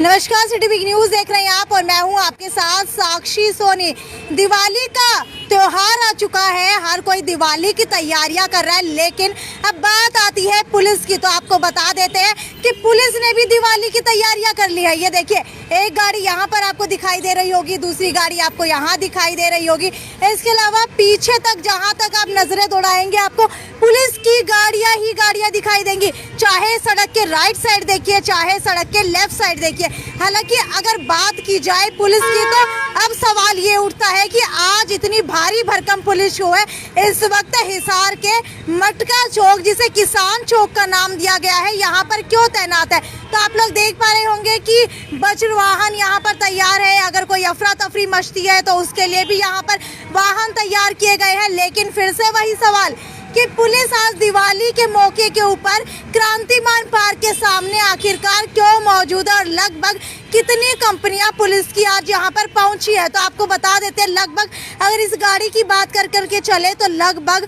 नमस्कार, city big news देख रहे हैं आप और मैं हूं आपके साथ साक्षी सोनी। दिवाली का त्योहार आ चुका है, हर कोई दिवाली की तैयारियां कर रहा है, लेकिन अब बात आती है पुलिस की। तो आपको बता देते हैं कि पुलिस ने भी दिवाली की तैयारियां कर ली है। ये देखिए, एक गाड़ी यहाँ पर आपको दिखाई दे रही होगी, दूसरी गाड़ी आपको यहाँ दिखाई दे रही होगी। इसके अलावा पीछे तक जहाँ तक आप नजरें दौड़ाएंगे आपको पुलिस की गाड़ियां ही गाड़ियां दिखाई देंगी, चाहे सड़क के राइट साइड देखिए, चाहे सड़क के लेफ्ट साइड देखिए। हालांकि अगर बात की जाए पुलिस की, तो अब सवाल ये उठता है कि आज इतनी भारी भरकम पुलिस जो है इस वक्त हिसार के मटका चौक, जिसे किसान चौक का नाम दिया गया है, यहाँ पर क्यों तैनात है। तो आप लोग देख पा रहे होंगे कि वज्र वाहन यहाँ पर तैयार है। अगर कोई अफरा तफरी मचती है तो उसके लिए भी यहाँ पर वाहन तैयार किए गए हैं। लेकिन फिर से वही सवाल कि पुलिस आज दिवाली के मौके के ऊपर क्रांतिमान पार्क के सामने आखिरकार क्यों मौजूद है और लगभग कितनी कंपनियां पुलिस की आज यहां पर पहुंची है। तो आपको बता देते हैं, लगभग अगर इस गाड़ी की बात करके चले तो लगभग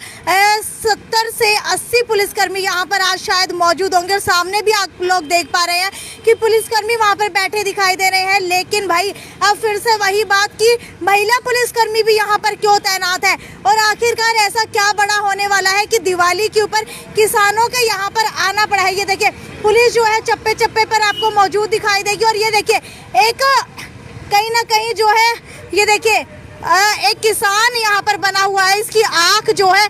70 से 80 पुलिसकर्मी यहां पर आज शायद मौजूद होंगे। और सामने भी आप लोग देख पा रहे हैं कि पुलिसकर्मी वहां पर बैठे दिखाई दे रहे हैं। लेकिन भाई अब फिर से वही बात की महिला पुलिसकर्मी भी यहाँ पर क्यों तैनात है और आखिरकार ऐसा क्या बड़ा होने वाला है कि दिवाली के ऊपर किसानों के यहाँ पर आना पड़ा है। ये देखिए, पुलिस जो है चप्पे चप्पे पर आपको मौजूद दिखाई देगी। और ये देखिए, एक कहीं ना कहीं जो है, ये देखिए एक किसान यहाँ पर बना हुआ है, इसकी आंख जो है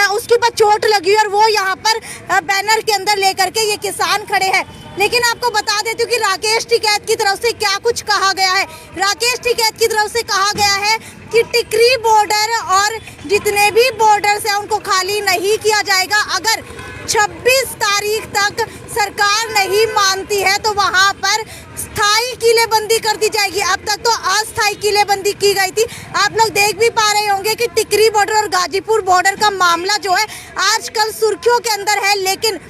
उसके ऊपर चोट लगी और वो यहाँ पर बैनर के अंदर लेकर के ये किसान खड़े हैं। लेकिन आपको बता देती हूँ कि राकेश टिकैत की तरफ से क्या कुछ कहा गया है। राकेश टिकैत की तरफ से कहा गया है कि टिकरी बॉर्डर और जितने भी बॉर्डर्स हैं उनको खाली नहीं किया जाएगा। अगर 26 तारीख तक सरकार नहीं मानती है तो वहां पर स्थायी किलेबंदी कर दी जाएगी। अब तक तो अस्थायी किलेबंदी की गई थी। आप लोग देख भी पा रहे होंगे कि टिकरी बॉर्डर और गाजीपुर बॉर्डर का मामला जो है आजकल सुर्खियों के अंदर है। लेकिन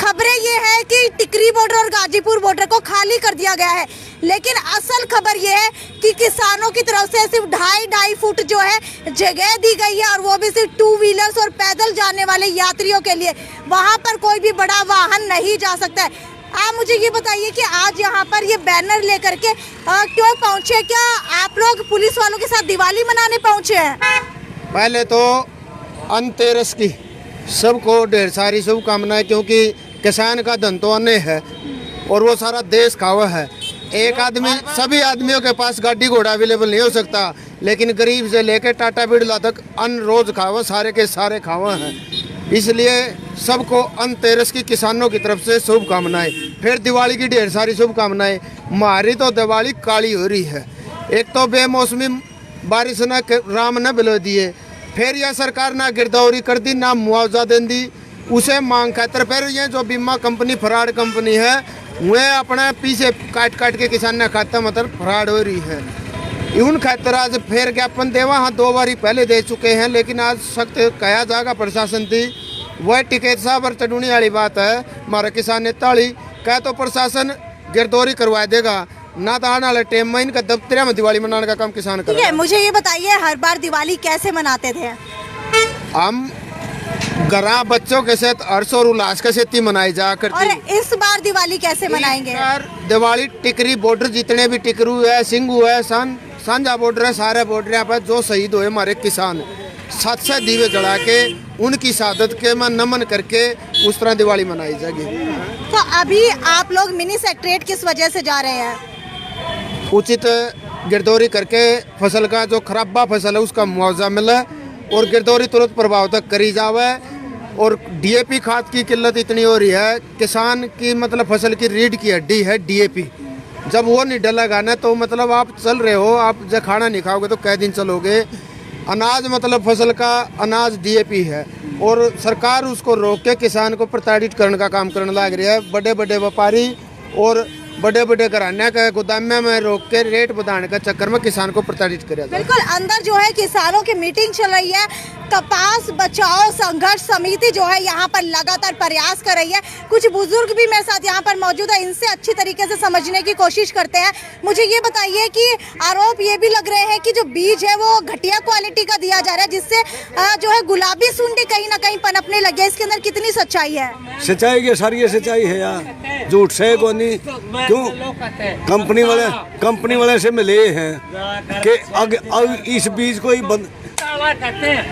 खबरें ये है कि टिकरी बॉर्डर और गाजीपुर बॉर्डर को खाली कर दिया गया है। लेकिन असल खबर ये है कि किसानों की तरफ से सिर्फ 2.5 फुट जो है जगह दी गई है, और वो भी सिर्फ 2 व्हीलर्स और पैदल जाने वाले यात्रियों के लिए। वहां पर कोई भी बड़ा वाहन नहीं जा सकता है। आप मुझे ये बताइए कि आज यहाँ पर ये बैनर लेकर के क्यों पहुँचे? क्या आप लोग पुलिस वालों के साथ दिवाली मनाने पहुँचे हैं? पहले तो धनतेरस की सबको ढेर सारी शुभकामनाएं, क्योंकि किसान का धन तो अन्न है और वो सारा देश खावा है। एक आदमी, सभी आदमियों के पास गाड़ी घोड़ा अवेलेबल नहीं हो सकता, लेकिन गरीब से लेकर टाटा बिरला तक अन्न रोज खावा, सारे के सारे खावा हैं। इसलिए सबको धनतेरस की किसानों की तरफ से शुभकामनाएं। फिर दिवाली की ढेर सारी शुभकामनाएं। हमारी तो दिवाली काली हो रही है। एक तो बेमौसमी बारिश न राम न बिलो दिए, फिर यह सरकार ना गिरदौरी कर दी, ना मुआवजा दे दी, उसे मांग खातर फिर ये जो बीमा कंपनी फ्रॉड कंपनी है वह अपने पीछे काट काट के किसान ने खाता मतलब फ्रॉड हो रही है। उन खातर आज फिर ज्ञापन देवा, हाँ 2 बारी पहले दे चुके हैं, लेकिन आज सख्त कहा जाएगा प्रशासन थी। वह टिकैत साहब और चढ़ूनी वाली बात है। हमारे किसान नेता वाली कह तो प्रशासन गिरदौरी करवा देगा, ना तो आने वाले टाइम में इनका दफ्तर में दिवाली मनाने का काम किसान कर। मुझे ये बताइए, हर बार दिवाली कैसे मनाते थे? हम घरा बच्चों के साथ हर्ष और उल्लास के साथ ही मनाई जा करती। और इस बार दिवाली कैसे मनाएंगे? दिवाली टिकरी बॉर्डर जितने भी टिकरू है, सिंगू है, सांझा बॉर्डर है, सारे बॉर्डर यहाँ पर जो शहीद हुए हमारे किसान, 7 दीवे जला के उनकी शहादत के में नमन करके उस तरह दिवाली मनाई जाएगी। तो अभी आप लोग मिनी सेक्रेटरीट किस वजह से जा रहे हैं? उचित गिरदौरी करके फसल का जो खराबा फसल है उसका मुआवजा मिले और गिरदौरी तुरंत प्रभाव तक करी जावे। और डीएपी खाद की किल्लत इतनी हो रही है, किसान की मतलब फसल की रीढ़ की हड्डी है डीएपी। जब वो नहीं डलेगा ना तो मतलब आप चल रहे हो, आप जब खाना नहीं खाओगे तो कै दिन चलोगे। अनाज मतलब फसल का अनाज डीएपी है और सरकार उसको रोक के किसान को प्रताड़ित करने का काम करने लग रही है। बड़े बड़े व्यापारी और बड़े बड़े घराने का गोदाम में रोक के रेट बढ़ाने के चक्कर में किसान को प्रताड़ित कर। बिल्कुल, अंदर जो है किसानों की मीटिंग चल रही है। कपास बचाओ संघर्ष समिति जो है यहाँ पर लगातार प्रयास कर रही है। कुछ बुजुर्ग भी मेरे साथ यहाँ पर मौजूद है, इनसे अच्छी तरीके से समझने की कोशिश करते हैं। मुझे ये बताइए कि आरोप ये भी लग रहे हैं कि जो बीज है वो घटिया क्वालिटी का दिया जा रहा है, जिससे जो है गुलाबी सुंडी कहीं ना कहीं पनपने लगी है। इसके अंदर कितनी सच्चाई है? सच्चाई की सारी सच्चाई है यार, झूठ से को नहीं। क्यों कंपनी वाले से मिले हैं कि इस बीज को ही बंद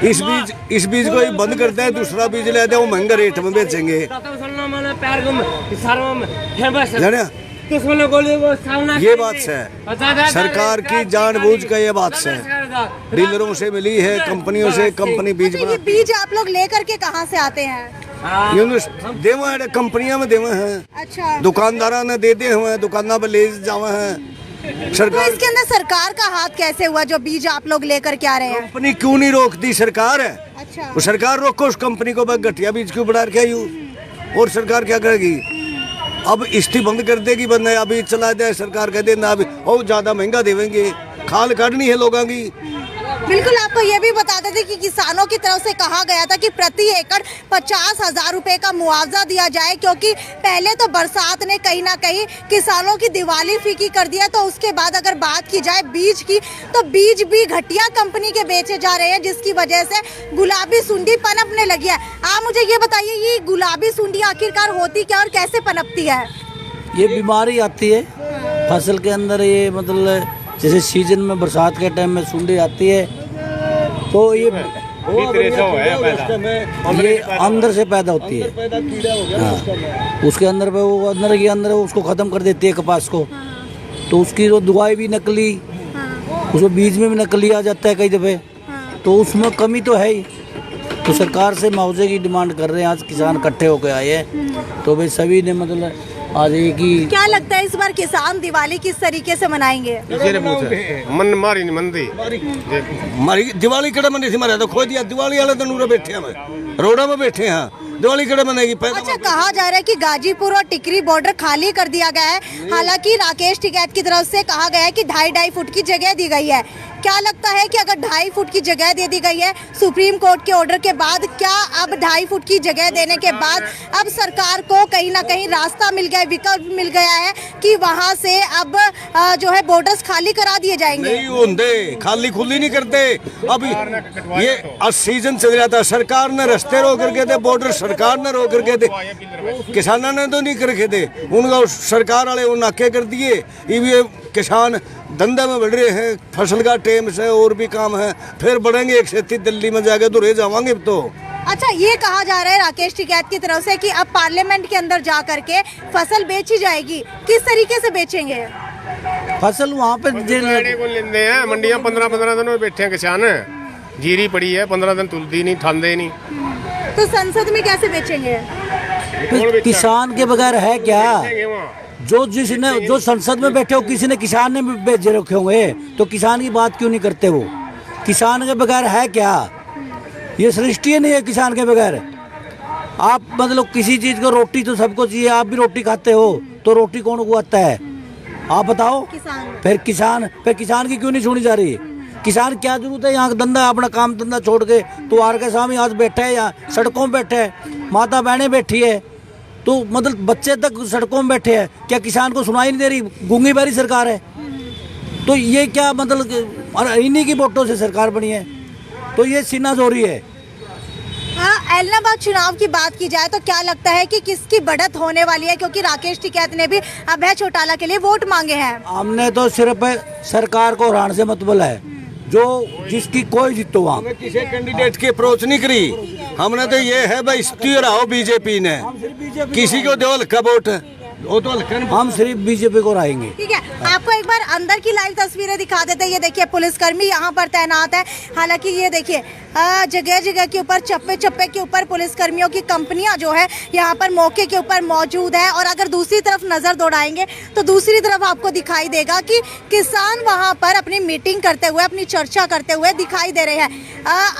इस बीज को ही बंद करते हैं, दूसरा बीज लेते हैं वो महंगा रेट में बेचेंगे। ये बात है, सरकार की जानबूझ का ये बात है, डीलरों से मिली है, कंपनियों से, कंपनी बीज ये बीज आप लोग लेकर के कहाँ से आते हैं? देवा है कंपनियां में देवा है। अच्छा, दुकानदारा ने दे दे हुए, दुकाना पे ले जावा है सरकार। तो इसके अंदर सरकार का हाथ कैसे हुआ जो बीज आप लोग लेकर के आ रहे हैं? कंपनी क्यों नहीं रोकती? सरकार है। अच्छा, वो सरकार रोको उस कंपनी को, घटिया बीज क्यों बढ़ा रखा यूं? और सरकार क्या करेगी? अब इस्ती बंद कर देगी, बंद है अभी चला जाए, सरकार कह दे ना अभी और ज्यादा महंगा देवेंगे, खाल काटनी है लोगों की। बिल्कुल, आपको ये भी बता देते कि किसानों की तरफ से कहा गया था कि प्रति एकड़ 50,000 रुपए का मुआवजा दिया जाए, क्योंकि पहले तो बरसात ने कहीं ना कहीं किसानों की दिवाली फीकी कर दिया। तो उसके बाद अगर बात की जाए बीज की, तो बीज भी घटिया कंपनी के बेचे जा रहे हैं, जिसकी वजह से गुलाबी सुंडी पनपने लगी है। आप मुझे ये बताइए, ये गुलाबी सुंडी आखिरकार होती क्या और कैसे पनपती है? ये बीमारी आती है फसल के अंदर, ये मतलब जैसे सीजन में बरसात के टाइम में सुंडी आती है, तो ये अंदर से पैदा होती है। हाँ, उसके अंदर पे वो अंदर उसको ख़त्म कर देती है कपास को। तो उसकी तो दवाई भी नकली, उसमें बीज में भी नकली आ जाता है कई दफ़े, तो उसमें कमी तो है ही। तो सरकार से मुआवजे की डिमांड कर रहे हैं। आज किसान इकट्ठे होकर आए हैं, तो भाई सभी ने मतलब आज एक ही। क्या लगता है इस बार किसान दिवाली किस तरीके से मनाएंगे? मारी दिवाली कड़े मनी थी, मारे तो खो दिया। दिवाली वाले दिन उरे बैठे हैं, रोडा में बैठे हैं, दिवाली कड़े मनेगी। अच्छा, कहा जा रहा है कि गाजीपुर और टिकरी बॉर्डर खाली कर दिया गया है। हालांकि राकेश टिकैत की तरफ से कहा गया है कि 2.5 फुट की जगह दी गई है। क्या लगता है कि अगर 2.5 फुट की जगह दे दी गई है सुप्रीम कोर्ट के ऑर्डर के बाद, क्या अब 2.5 फुट की जगह देने के बाद अब सरकार को कहीं ना कहीं रास्ता मिल गया, विकल्प मिल गया है कि वहां से अब जो है बॉर्डर्स खाली करा दिए जाएंगे? नहीं होंगे, खाली खुली नहीं करते। अब ये सीजन चल रहा था, सरकार ने रास्ते रोक करके दे, बॉर्डर सरकार ने रोक करके दे, किसानों ने तो नहीं करके दे। उनका सरकार वाले वो नाके कर दिए। ये किसान धंधे में बढ़ रहे हैं, फसल का टाइम से और भी काम है, फिर बढ़ेंगे एक खेती दिल्ली में जाके तो रह जावांगे तो। अच्छा, ये कहा जा रहा है राकेश टिकैत की तरफ से कि अब पार्लियामेंट के अंदर जा करके फसल बेची जाएगी। किस तरीके से बेचेंगे फसल? वहाँ पे लेते हैं मंडियाँ 15-15 दिन में बैठे हैं किसान, जीरी पड़ी है 15 दिन तुलती नहीं, थांदे नहीं। तो संसद में कैसे बेचेंगे? किसान के बगैर है क्या? जो संसद में बैठे हो, किसी ने किसान ने भेजे रखे होंगे, तो किसान की बात क्यों नहीं करते? वो किसान के बगैर है क्या? ये सृष्टि नहीं है किसान के बगैर। आप मतलब किसी चीज को, रोटी तो सबको चाहिए, आप भी रोटी खाते हो, तो रोटी कौन उगाता है आप बताओ? फिर किसान की क्यों नहीं सुनी जा रही? किसान क्या जरूरत है? यहाँ धंधा अपना काम धंधा छोड़ के त्योहार के सामने आज बैठे है, यहाँ सड़कों में बैठे है, माता बहनें बैठी है, तो मतलब बच्चे तक सड़कों में बैठे हैं। क्या किसान को सुनाई नहीं दे रही? गूंगी बारी सरकार है। तो ये क्या मतलब इन्हीं की वोटों से सरकार बनी है, तो ये सीनाजोरी है। हाँ, ऐलनाबाद चुनाव की बात की जाए तो क्या लगता है कि किसकी बढ़त होने वाली है? क्योंकि राकेश टिकैत ने भी अभय चौटाला के लिए वोट मांगे हैं। हमने तो सिर्फ सरकार को हराने से मतलब है, जो जिसकी कोई जीतो वहाँ। किसी कैंडिडेट की अप्रोच नहीं करी हमने, तो ये है भाई स्टीयर आओ बीजेपी ने, किसी को दो हल्का वोट, वो तो हम सिर्फ बीजेपी को रहेंगे। ठीक है, आपको एक बार अंदर की लाइव तस्वीरें दिखा देते हैं। ये देखिए पुलिसकर्मी यहाँ पर तैनात है। हालांकि ये देखिए जगह जगह के ऊपर, चप्पे चप्पे के ऊपर पुलिसकर्मियों की कंपनियां जो है यहाँ पर मौके के ऊपर मौजूद है। और अगर दूसरी तरफ नजर दौड़ाएंगे तो दूसरी तरफ आपको दिखाई देगा कि किसान वहाँ पर अपनी मीटिंग करते हुए, अपनी चर्चा करते हुए दिखाई दे रहे हैं।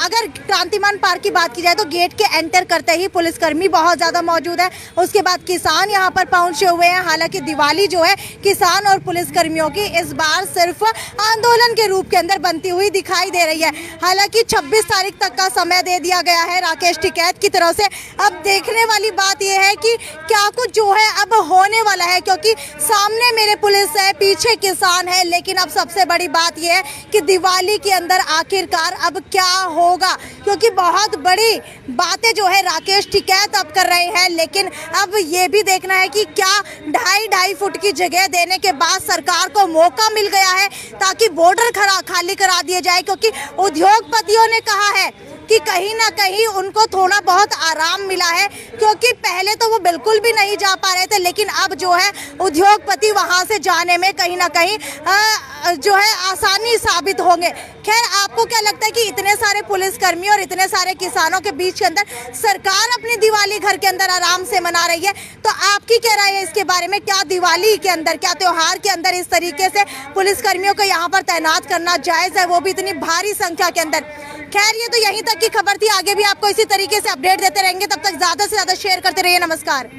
अगर क्रांतिमान पार्क की बात की जाए तो गेट के एंटर करते ही पुलिसकर्मी बहुत ज्यादा मौजूद है। उसके बाद किसान यहाँ पर पहुंचे हुए हैं। हालांकि दिवाली जो है किसान और पुलिस पुलिसकर्मियों की इस बार सिर्फ आंदोलन के रूप के अंदर बनती हुई दिखाई दे रही है। हालांकि 26 तारीख तक का समय दे दिया गया है राकेश टिकैत की तरफ से। अब देखने वाली बात यह है कि क्या कुछ जो है अब होने वाला है, क्योंकि सामने मेरे पुलिस है, पीछे किसान है, लेकिन अब सबसे बड़ी बात यह है कि दिवाली के अंदर आखिरकार अब क्या होगा, क्योंकि बहुत बड़ी बातें जो है राकेश टिकैत अब कर रहे हैं। लेकिन अब ये भी देखना है कि क्या 2.5 फुट की जगह देने के बाद सरकार को मौका मिल गया है ताकि बॉर्डर खाली करा दिए जाए, क्योंकि उद्योगपतियों ने कहा है कि कहीं ना कहीं उनको थोड़ा बहुत आराम मिला है, क्योंकि पहले तो वो बिल्कुल भी नहीं जा पा रहे थे, लेकिन अब जो है उद्योगपति वहां से जाने में कहीं ना कहीं जो है आसानी साबित होंगे। खैर, आपको क्या लगता है कि इतने सारे पुलिसकर्मी और इतने सारे किसानों के बीच के अंदर सरकार अपनी दिवाली घर के अंदर आराम से मना रही है, तो आपकी क्या राय है इसके बारे में? क्या दिवाली के अंदर, क्या त्योहार के अंदर इस तरीके से पुलिसकर्मियों को यहाँ पर तैनात करना जायज है, वो भी इतनी भारी संख्या के अंदर? खैर, ये तो यहीं तक की खबर थी। आगे भी आपको इसी तरीके से अपडेट देते रहेंगे। तब तक ज्यादा से ज्यादा शेयर करते रहिए। नमस्कार।